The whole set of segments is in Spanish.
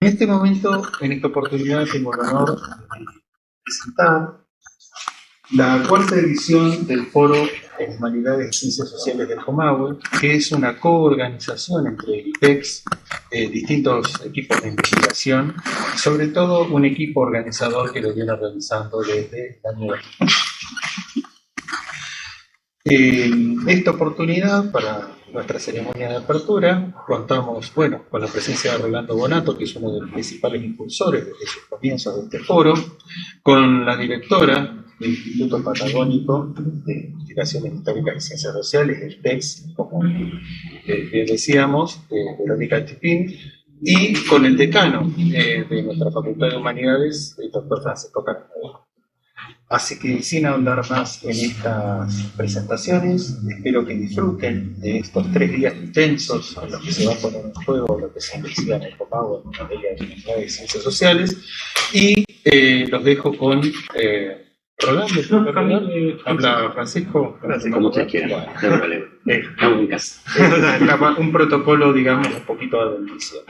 En este momento, en esta oportunidad, tengo el honor de presentar la cuarta edición del Foro de Humanidades y Ciencias Sociales del Comahue, que es una coorganización entre el IPEX, distintos equipos de investigación y sobre todo un equipo organizador que lo viene realizando desde el año 2000. En esta oportunidad, para nuestra ceremonia de apertura, contamos con la presencia de Rolando Bonato, que es uno de los principales impulsores desde sus comienzos de este foro, con la directora del Instituto Patagónico de Investigaciones Históricas y Ciencias Sociales, el PEX, como bien decíamos, Verónica Tipín, y con el decano de nuestra Facultad de Humanidades, el doctor Francisco Carrasco. Así que sin ahondar más en estas presentaciones, espero que disfruten de estos 3 días intensos en los que se va a poner en juego lo que se investiga en el Comahue en materia de humanidades y ciencias sociales. Y los dejo con Rolando. Habla Francisco. Como ustedes quieran, no hay problema. Estamos en casa. Un protocolo, digamos, un poquito de bendición.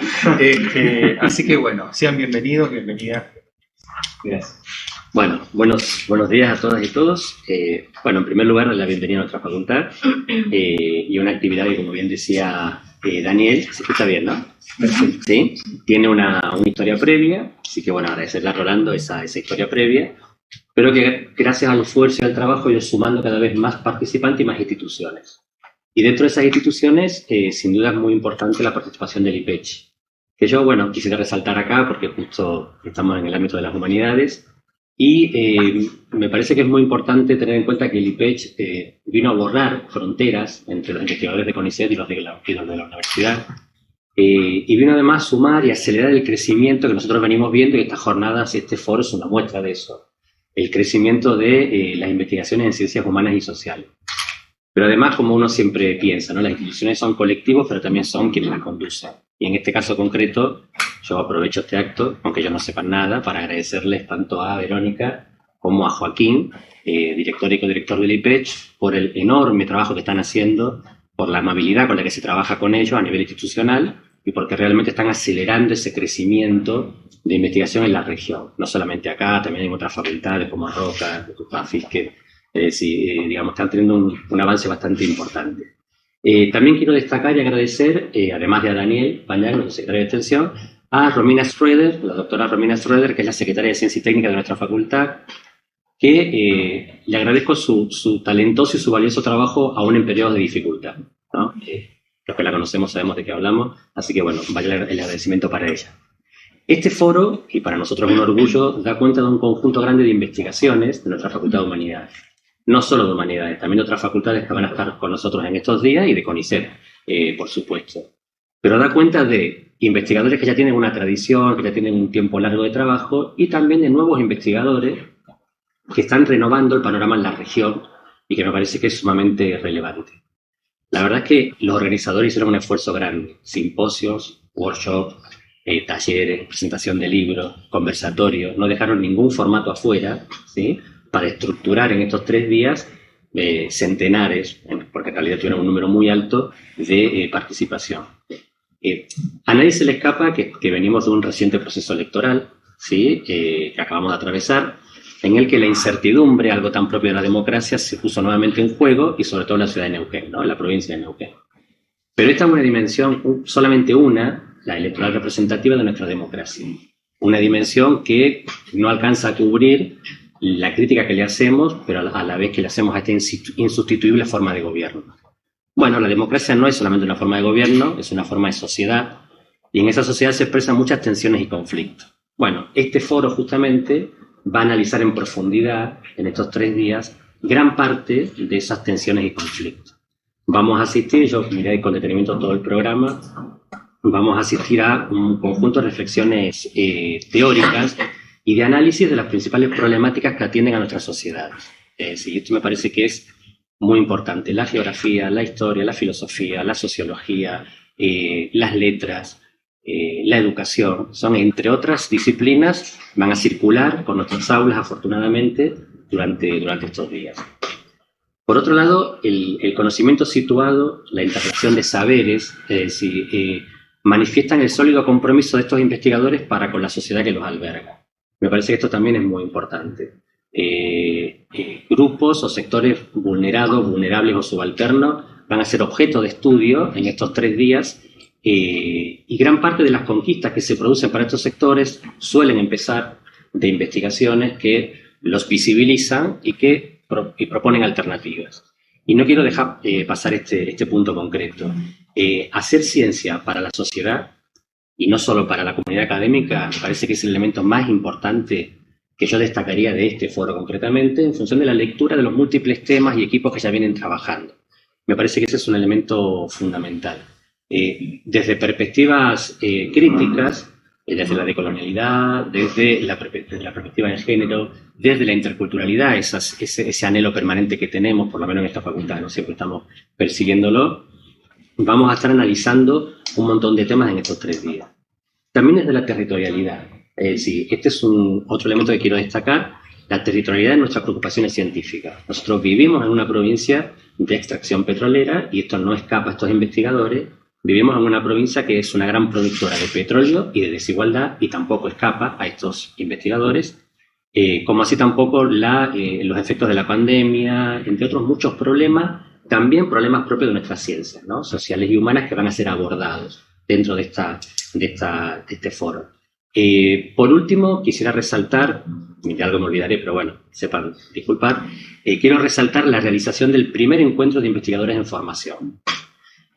Así que bueno, sean bienvenidos, bienvenidas. Gracias. Bueno, buenos días a todas y todos. En primer lugar, la bienvenida a nuestra facultad y una actividad que, como bien decía Daniel, se escucha bien, ¿no? Perfecto. Sí, tiene una historia previa, así que agradecerle a Rolando esa historia previa, pero que gracias al esfuerzo y al trabajo yo sumando cada vez más participantes y más instituciones. Y dentro de esas instituciones, sin duda es muy importante la participación del IPECH, que yo, quisiera resaltar acá porque justo estamos en el ámbito de las humanidades. Y me parece que es muy importante tener en cuenta que el IPECH vino a borrar fronteras entre los investigadores de CONICET y los de la universidad. Y vino además a sumar y acelerar el crecimiento que nosotros venimos viendo, y estas jornadas y este foro es una muestra de eso. El crecimiento de las investigaciones en ciencias humanas y sociales. Pero además, como uno siempre piensa, ¿no? Las instituciones son colectivos, pero también son quienes las conducen. Y en este caso concreto, yo aprovecho este acto, aunque ellos no sepan nada, para agradecerles tanto a Verónica como a Joaquín, director y codirector del IPECH, por el enorme trabajo que están haciendo, por la amabilidad con la que se trabaja con ellos a nivel institucional y porque realmente están acelerando ese crecimiento de investigación en la región. No solamente acá, también en otras facultades como Roca, Tufafis, que están teniendo un avance bastante importante. También quiero destacar y agradecer, además de a Daniel Bañar, nuestro secretario de Extensión, a Romina Schroeder, la doctora Romina Schroeder, que es la secretaria de Ciencia y Técnica de nuestra facultad, que le agradezco su talentoso y su valioso trabajo aún en periodos de dificultad, ¿no? Los que la conocemos sabemos de qué hablamos, así que vaya el agradecimiento para ella. Este foro, y para nosotros es un orgullo, da cuenta de un conjunto grande de investigaciones de nuestra Facultad de Humanidades. No solo de Humanidades, también de otras facultades que van a estar con nosotros en estos días y de CONICET, por supuesto. Pero da cuenta de investigadores que ya tienen una tradición, que ya tienen un tiempo largo de trabajo, y también de nuevos investigadores que están renovando el panorama en la región y que me parece que es sumamente relevante. La verdad es que los organizadores hicieron un esfuerzo grande. Simposios, workshops, talleres, presentación de libros, conversatorios, no dejaron ningún formato afuera, ¿sí?, para estructurar en estos 3 días centenares, porque en realidad tuvieron un número muy alto de participación. A nadie se le escapa que venimos de un reciente proceso electoral, ¿sí?, que acabamos de atravesar, en el que la incertidumbre, algo tan propio de la democracia, se puso nuevamente en juego, y sobre todo en la ciudad de Neuquén, ¿no?, en la provincia de Neuquén. Pero esta es una dimensión, solamente una, la electoral representativa de nuestra democracia. Una dimensión que no alcanza a cubrir la crítica que le hacemos, pero a la vez que le hacemos a esta insustituible forma de gobierno. La democracia no es solamente una forma de gobierno, es una forma de sociedad, y en esa sociedad se expresan muchas tensiones y conflictos. Este foro justamente va a analizar en profundidad, en estos 3 días, gran parte de esas tensiones y conflictos. Vamos a asistir, yo miré con detenimiento todo el programa, vamos a asistir a un conjunto de reflexiones teóricas y de análisis de las principales problemáticas que atienden a nuestras sociedades. Esto me parece que es muy importante. La geografía, la historia, la filosofía, la sociología, las letras, la educación, son, entre otras disciplinas, van a circular por nuestras aulas, afortunadamente, durante estos días. Por otro lado, el conocimiento situado, la intersección de saberes, manifiestan el sólido compromiso de estos investigadores para con la sociedad que los alberga. Me parece que esto también es muy importante. Grupos o sectores vulnerados, vulnerables o subalternos van a ser objeto de estudio en estos 3 días y gran parte de las conquistas que se producen para estos sectores suelen empezar de investigaciones que los visibilizan y que proponen alternativas. Y no quiero dejar pasar este punto concreto. Hacer ciencia para la sociedad y no solo para la comunidad académica me parece que es el elemento más importante que yo destacaría de este foro concretamente en función de la lectura de los múltiples temas y equipos que ya vienen trabajando. Me parece que ese es un elemento fundamental. Desde perspectivas críticas, desde la decolonialidad, desde la perspectiva de género, desde la interculturalidad, ese anhelo permanente que tenemos, por lo menos en esta facultad, ¿no? Siempre estamos persiguiéndolo, vamos a estar analizando un montón de temas en estos 3 días. También desde la territorialidad. Sí, este es otro elemento que quiero destacar, la territorialidad de nuestras preocupaciones científicas. Nosotros vivimos en una provincia de extracción petrolera y esto no escapa a estos investigadores. Vivimos en una provincia que es una gran productora de petróleo y de desigualdad y tampoco escapa a estos investigadores, como así tampoco los efectos de la pandemia, entre otros muchos problemas, también problemas propios de nuestras ciencias, ¿no? Sociales y humanas que van a ser abordados dentro de este foro. Por último, quisiera resaltar, de algo me olvidaré, pero bueno, sepan disculpar, quiero resaltar la realización del primer encuentro de investigadores en formación.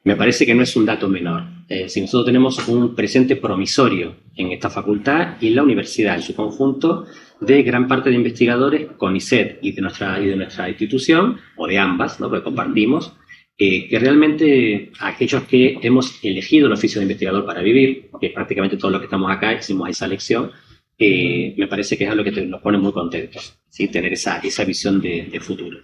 Me parece que no es un dato menor. Si nosotros tenemos un presente promisorio en esta facultad y en la universidad en su conjunto de gran parte de investigadores CONICET y de nuestra institución, o de ambas, ¿no? Porque compartimos, que realmente aquellos que hemos elegido el oficio de investigador para vivir, que prácticamente todos los que estamos acá hicimos esa elección, me parece que es algo que nos pone muy contentos, ¿sí? Tener esa visión de futuro.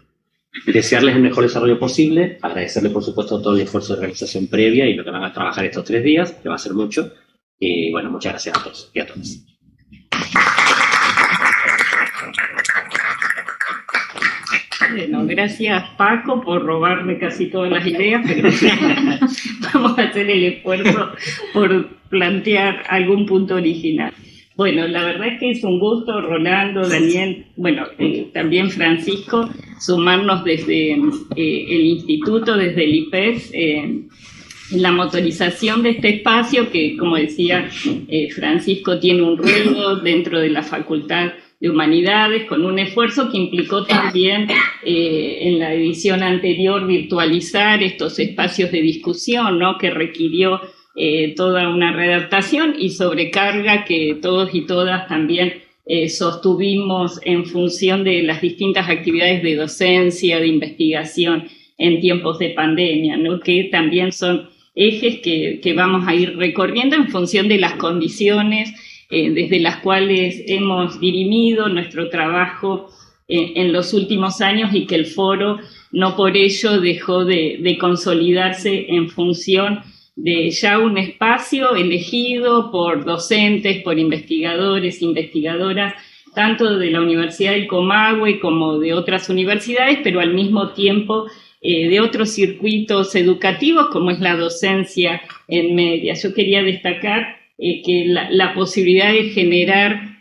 Desearles el mejor desarrollo posible, agradecerles por supuesto todo el esfuerzo de organización previa y lo que van a trabajar estos 3 días, que va a ser mucho. Y bueno, muchas gracias a todos y a todas. Bueno, gracias Paco por robarme casi todas las ideas, pero vamos a hacer el esfuerzo por plantear algún punto original. Bueno, la verdad es que es un gusto, Rolando, Daniel, bueno, también Francisco, sumarnos desde el instituto, desde el IPES, en la motorización de este espacio que, como decía Francisco, tiene un ruido dentro de la Facultad de Humanidades, con un esfuerzo que implicó también en la edición anterior virtualizar estos espacios de discusión, ¿no? Que requirió toda una readaptación y sobrecarga que todos y todas también sostuvimos en función de las distintas actividades de docencia, de investigación en tiempos de pandemia, ¿no? Que también son ejes que vamos a ir recorriendo en función de las condiciones desde las cuales hemos dirimido nuestro trabajo en los últimos años y que el foro no por ello dejó de consolidarse en función de ya un espacio elegido por docentes, por investigadores, investigadoras, tanto de la Universidad del Comahue como de otras universidades, pero al mismo tiempo de otros circuitos educativos como es la docencia en media. Yo quería destacar que la posibilidad de generar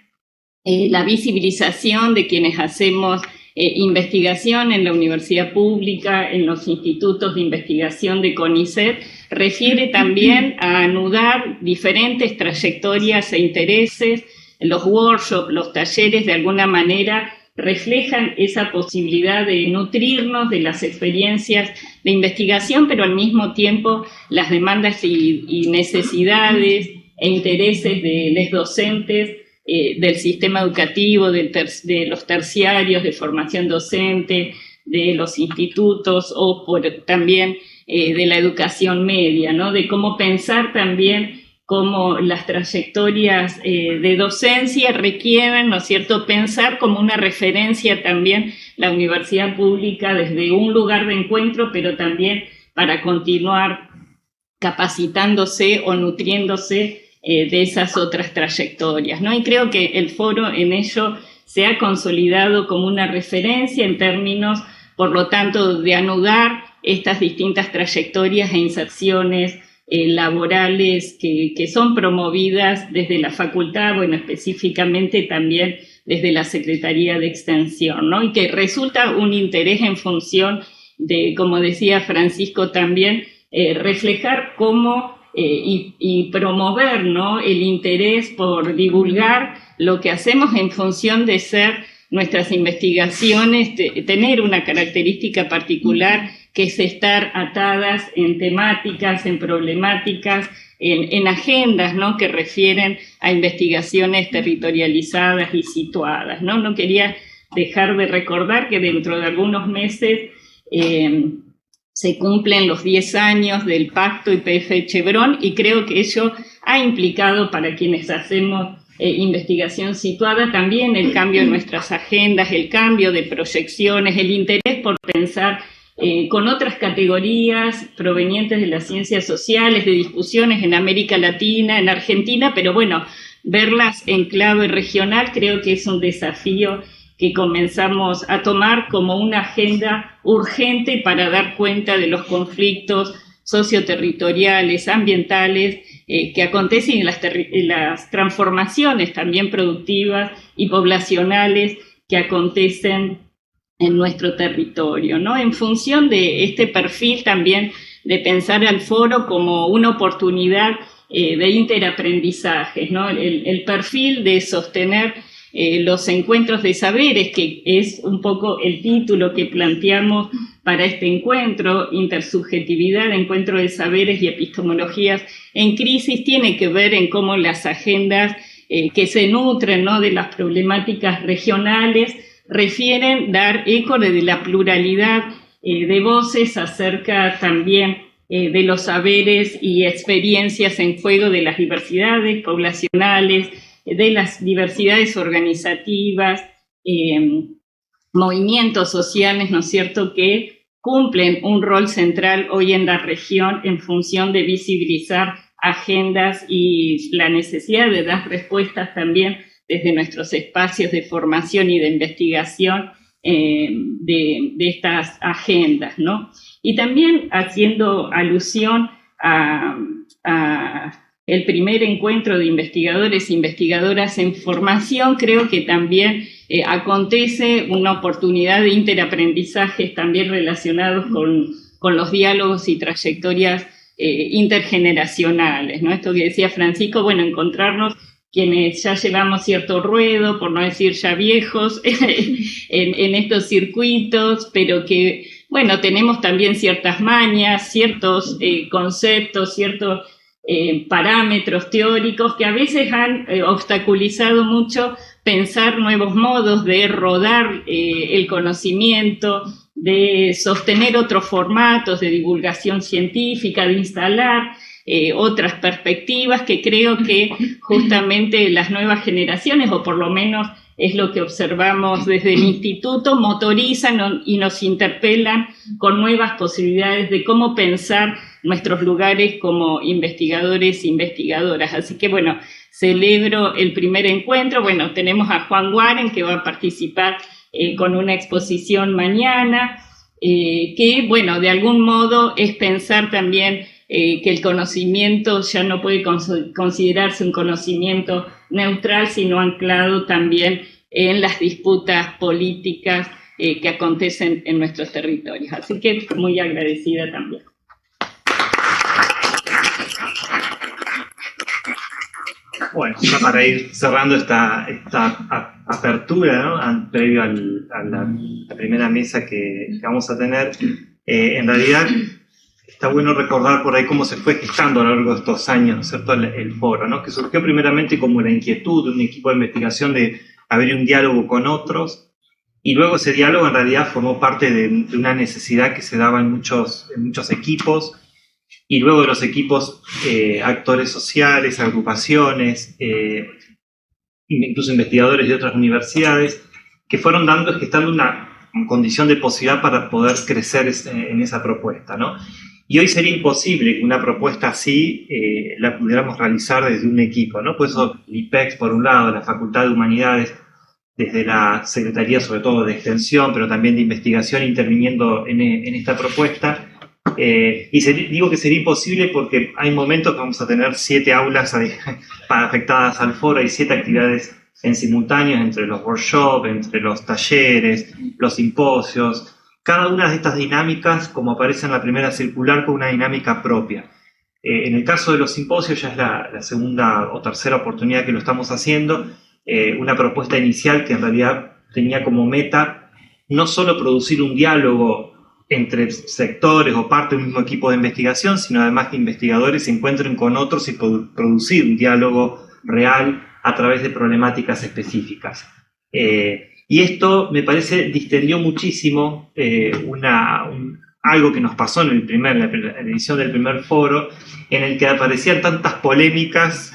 la visibilización de quienes hacemos investigación en la universidad pública, en los institutos de investigación de CONICET, refiere también a anudar diferentes trayectorias e intereses. Los workshops, los talleres, de alguna manera reflejan esa posibilidad de nutrirnos de las experiencias de investigación, pero al mismo tiempo las demandas y necesidades e intereses de los docentes del sistema educativo, de los terciarios, de formación docente, de los institutos o también de la educación media, ¿no? De cómo pensar también cómo las trayectorias de docencia requieren, ¿no es cierto?, pensar como una referencia también la universidad pública desde un lugar de encuentro, pero también para continuar capacitándose o nutriéndose de esas otras trayectorias, ¿no? Y creo que el foro en ello se ha consolidado como una referencia en términos, por lo tanto, de anudar estas distintas trayectorias e inserciones laborales que son promovidas desde la facultad, bueno, específicamente también desde la Secretaría de Extensión, ¿no? Y que resulta un interés en función de, como decía Francisco también, reflejar cómo y promover, ¿no?, el interés por divulgar lo que hacemos en función de ser nuestras investigaciones, tener una característica particular que es estar atadas en temáticas, en problemáticas, en agendas, ¿no?, que refieren a investigaciones territorializadas y situadas, ¿no? No quería dejar de recordar que dentro de algunos meses se cumplen los 10 años del pacto YPF-Chevron y creo que ello ha implicado para quienes hacemos investigación situada también el cambio en nuestras agendas, el cambio de proyecciones, el interés por pensar con otras categorías provenientes de las ciencias sociales, de discusiones en América Latina, en Argentina, pero bueno, verlas en clave regional creo que es un desafío que comenzamos a tomar como una agenda urgente para dar cuenta de los conflictos socioterritoriales, ambientales, que acontecen en las transformaciones también productivas y poblacionales que acontecen en nuestro territorio, ¿no? En función de este perfil también de pensar al foro como una oportunidad de interaprendizajes, ¿no? El perfil de sostener los encuentros de saberes, que es un poco el título que planteamos para este encuentro, intersubjetividad, encuentro de saberes y epistemologías en crisis, tiene que ver en cómo las agendas que se nutren, ¿no?, de las problemáticas regionales refieren dar eco de la pluralidad de voces acerca también de los saberes y experiencias en juego de las diversidades poblacionales, de las diversidades organizativas, movimientos sociales, ¿no es cierto?, que cumplen un rol central hoy en la región en función de visibilizar agendas y la necesidad de dar respuestas también desde nuestros espacios de formación y de investigación de estas agendas, ¿no? Y también haciendo alusión a el primer encuentro de investigadores e investigadoras en formación, creo que también acontece una oportunidad de interaprendizajes también relacionados con los diálogos y trayectorias intergeneracionales, ¿no? Esto que decía Francisco, bueno, encontrarnos quienes ya llevamos cierto ruedo, por no decir ya viejos, en estos circuitos, pero que, bueno, tenemos también ciertas mañas, ciertos conceptos, ciertos parámetros teóricos que a veces han obstaculizado mucho pensar nuevos modos de rodar el conocimiento, de sostener otros formatos de divulgación científica, de instalar otras perspectivas que creo que justamente las nuevas generaciones, o por lo menos es lo que observamos desde el instituto, motorizan y nos interpelan con nuevas posibilidades de cómo pensar nuestros lugares como investigadores e investigadoras. Así que, bueno, celebro el primer encuentro. Bueno, tenemos a Juan Guaren, que va a participar con una exposición mañana, que, bueno, de algún modo es pensar también que el conocimiento ya no puede considerarse un conocimiento neutral, sino anclado también en las disputas políticas que acontecen en nuestros territorios. Así que muy agradecida también. Bueno, ya para ir cerrando esta apertura, ¿no?, previo a la primera mesa que vamos a tener, en realidad está bueno recordar por ahí cómo se fue gestando a lo largo de estos años, ¿no es cierto?, el foro, ¿no?, que surgió primeramente como la inquietud de un equipo de investigación de abrir un diálogo con otros, y luego ese diálogo en realidad formó parte de una necesidad que se daba en muchos equipos, y luego de los equipos, actores sociales, agrupaciones, incluso investigadores de otras universidades, que fueron gestando una condición de posibilidad para poder crecer en esa propuesta, ¿no? Y hoy sería imposible que una propuesta así la pudiéramos realizar desde un equipo, ¿no? Por eso el IPEX, por un lado, la Facultad de Humanidades, desde la Secretaría sobre todo de Extensión, pero también de Investigación, interviniendo en esta propuesta, Digo que sería imposible porque hay momentos que vamos a tener 7 aulas afectadas al foro, hay 7 actividades en simultáneo entre los workshops, entre los talleres, los simposios. Cada una de estas dinámicas, como aparece en la primera circular, con una dinámica propia. En el caso de los simposios, ya es la segunda o tercera oportunidad que lo estamos haciendo, una propuesta inicial que en realidad tenía como meta no solo producir un diálogo entre sectores o parte de un mismo equipo de investigación, sino además que investigadores se encuentren con otros y producir un diálogo real a través de problemáticas específicas. Y esto me parece distendió muchísimo algo que nos pasó en la edición del primer foro, en el que aparecían tantas polémicas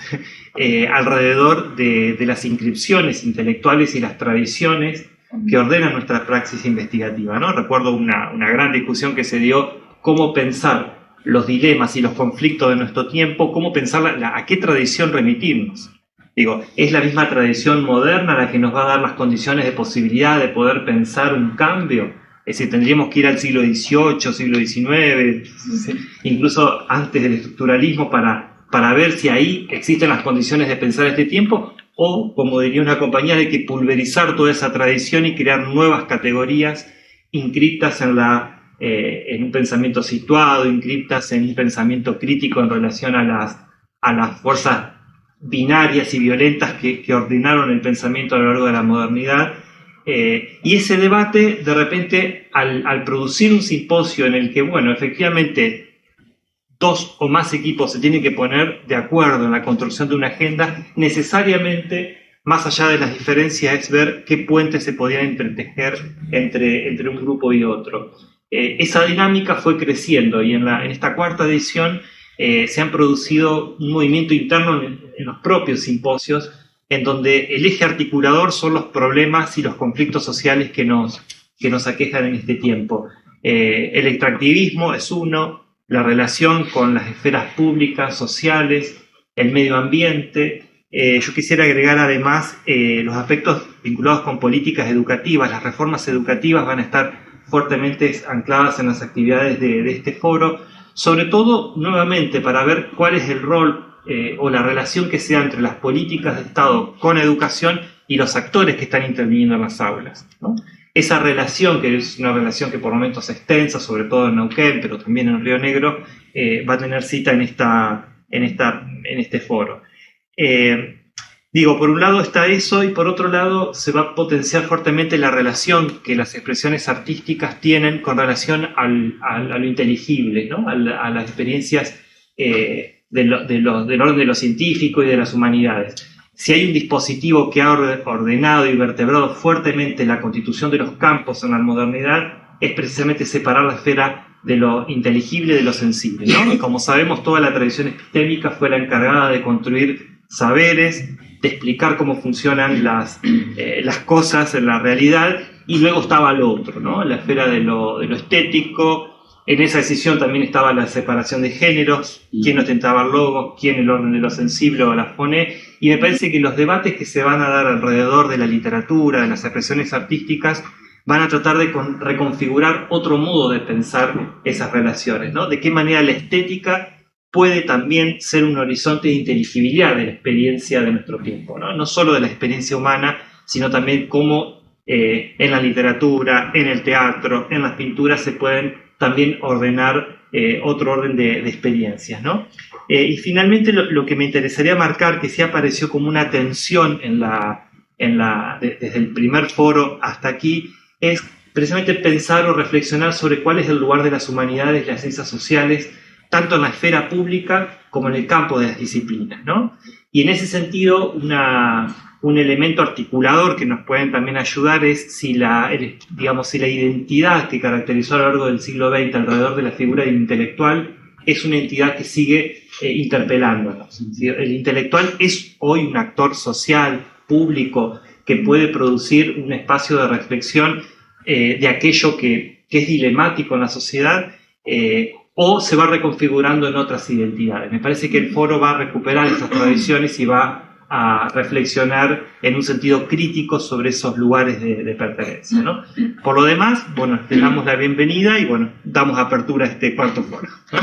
alrededor de las inscripciones intelectuales y las tradiciones que ordenan nuestra praxis investigativa, ¿no? Recuerdo una gran discusión que se dio, cómo pensar los dilemas y los conflictos de nuestro tiempo, cómo pensar a qué tradición remitirnos. Digo, ¿es la misma tradición moderna la que nos va a dar las condiciones de posibilidad de poder pensar un cambio? Es decir, tendríamos que ir al siglo XVIII, siglo XIX, incluso antes del estructuralismo para ver si ahí existen las condiciones de pensar este tiempo, o, como diría una compañera, hay que pulverizar toda esa tradición y crear nuevas categorías inscriptas en un pensamiento situado, inscriptas en un pensamiento crítico en relación a las fuerzas binarias y violentas que ordenaron el pensamiento a lo largo de la modernidad. Y ese debate, de repente, al producir un simposio en el que, bueno, efectivamente 2 o más equipos se tienen que poner de acuerdo en la construcción de una agenda, necesariamente, más allá de las diferencias, es ver qué puentes se podían entretejer entre un grupo y otro. Esa dinámica fue creciendo y en esta cuarta edición se han producido un movimiento interno en los propios simposios, en donde el eje articulador son los problemas y los conflictos sociales que nos aquejan en este tiempo. El extractivismo es uno, la relación con las esferas públicas, sociales, el medio ambiente. Yo quisiera agregar además los aspectos vinculados con políticas educativas. Las reformas educativas van a estar fuertemente ancladas en las actividades de este foro, sobre todo, nuevamente, para ver cuál es el rol o la relación que sea entre las políticas de Estado con educación y los actores que están interviniendo en las aulas, ¿no? Esa relación, que es una relación que por momentos es extensa, sobre todo en Neuquén, pero también en Río Negro, va a tener cita en este foro. Digo, por un lado está eso, y por otro lado se va a potenciar fuertemente la relación que las expresiones artísticas tienen con relación a lo inteligible, ¿no? A las experiencias del orden de lo científico y de las humanidades. Si hay un dispositivo que ha ordenado y vertebrado fuertemente la constitución de los campos en la modernidad, es precisamente separar la esfera de lo inteligible de lo sensible, ¿no? Y como sabemos, toda la tradición epistémica fue la encargada de construir saberes, de explicar cómo funcionan las cosas en la realidad, y luego estaba lo otro, ¿no? La esfera de lo estético. En esa decisión también estaba la separación de géneros, quién ostentaba el logos, quién el orden de lo sensible o la foné, y me parece que los debates que se van a dar alrededor de la literatura, de las expresiones artísticas, van a tratar de reconfigurar otro modo de pensar esas relaciones, ¿no? De qué manera la estética puede también ser un horizonte de inteligibilidad de la experiencia de nuestro tiempo, ¿no? No solo de la experiencia humana, sino también cómo en la literatura, en el teatro, en las pinturas se pueden también ordenar otro orden de experiencias, ¿no? Y finalmente lo que me interesaría marcar, que sí apareció como una tensión desde el primer foro hasta aquí, es precisamente pensar o reflexionar sobre cuál es el lugar de las humanidades y las ciencias sociales, tanto en la esfera pública como en el campo de las disciplinas, ¿no? Y en ese sentido, un elemento articulador que nos pueden también ayudar es si la identidad que caracterizó a lo largo del siglo XX alrededor de la figura del intelectual es una entidad que sigue interpelándonos. El intelectual es hoy un actor social, público, que puede producir un espacio de reflexión de aquello que es dilemático en la sociedad, o se va reconfigurando en otras identidades. Me parece que el foro va a recuperar esas tradiciones y va a reflexionar en un sentido crítico sobre esos lugares de pertenencia, ¿no? Por lo demás, bueno, les damos la bienvenida y bueno, damos apertura a este cuarto foro, ¿no?